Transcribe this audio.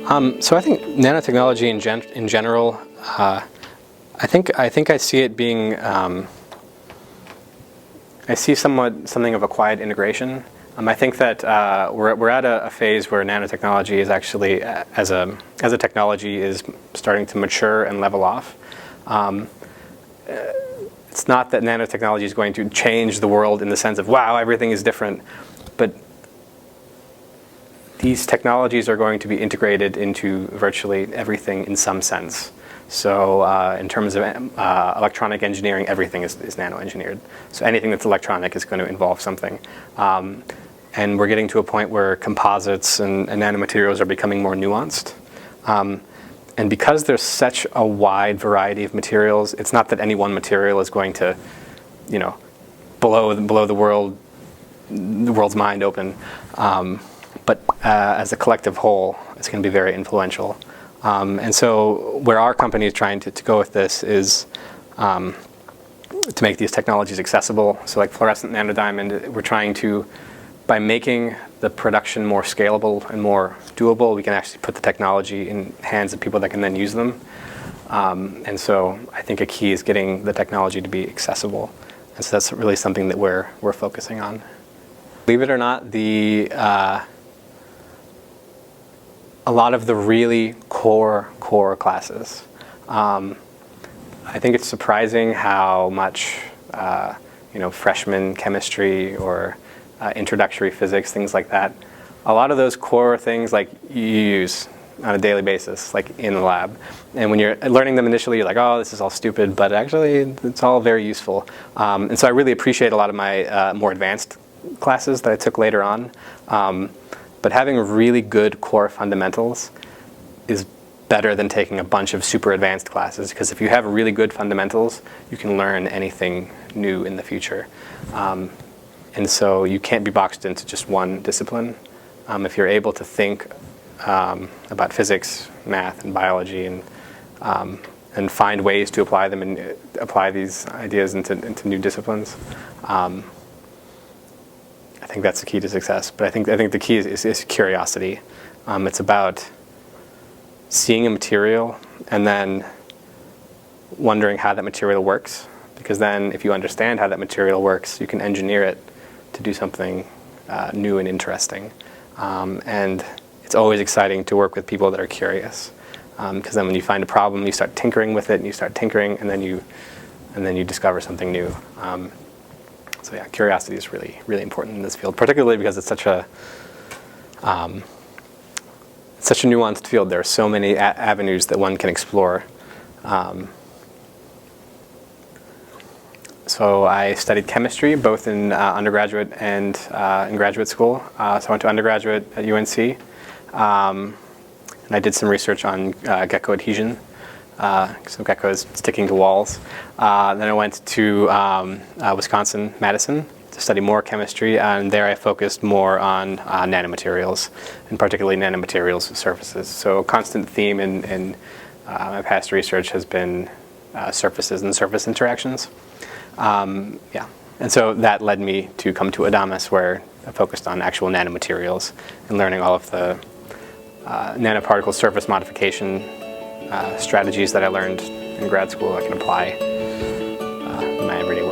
So I think nanotechnology in general, I think I see it being, I see something of a quiet integration. I think that we're at a phase where nanotechnology is actually, as a technology, is starting to mature and level off. It's not that nanotechnology is going to change the world in the sense of, wow, everything is different, but these technologies are going to be integrated into virtually everything in some sense. So in terms of electronic engineering, everything is nano-engineered. So anything that's electronic is going to involve something. And we're getting to a point where composites and nanomaterials are becoming more nuanced. And because there's such a wide variety of materials, it's not that any one material is going to, you know, blow the world's mind open. But as a collective whole, it's going to be very influential. And so where our company is trying to go with this is to make these technologies accessible. So like fluorescent nanodiamond, we're trying to, by making the production more scalable and more doable, we can actually put the technology in hands of people that can then use them. And so I think a key is getting the technology to be accessible. And so that's really something that we're focusing on. Believe it or not, a lot of the really core classes. I think it's surprising how much freshman chemistry or introductory physics, things like that. A lot of those core things like you use on a daily basis, like in the lab. And when you're learning them initially, you're like, oh, this is all stupid, but actually it's all very useful. And so I really appreciate a lot of my more advanced classes that I took later on. But having really good core fundamentals is better than taking a bunch of super advanced classes, because if you have really good fundamentals, you can learn anything new in the future. And so you can't be boxed into just one discipline. If you're able to think about physics, math, and biology, and find ways to apply them and apply these ideas into new disciplines, I think that's the key to success. But I think the key is curiosity. It's about seeing a material and then wondering how that material works. Because then if you understand how that material works, you can engineer it to do something new and interesting. And it's always exciting to work with people that are curious. Because then when you find a problem, you start tinkering with it, and you start tinkering, and then you discover something new. So yeah, curiosity is really, really important in this field, particularly because it's such a nuanced field. There are so many avenues that one can explore. So I studied chemistry, both in undergraduate and in graduate school. So I went to undergraduate at UNC, and I did some research on Gecko adhesion. So Gecko is sticking to walls. Then I went to Wisconsin, Madison, to study more chemistry, and there I focused more on nanomaterials, and particularly nanomaterials surfaces. So a constant theme in my past research has been surfaces and surface interactions. Yeah, and so that led me to come to Adámas, where I focused on actual nanomaterials and learning all of the nanoparticle surface modification strategies that I learned in grad school I can apply in my everyday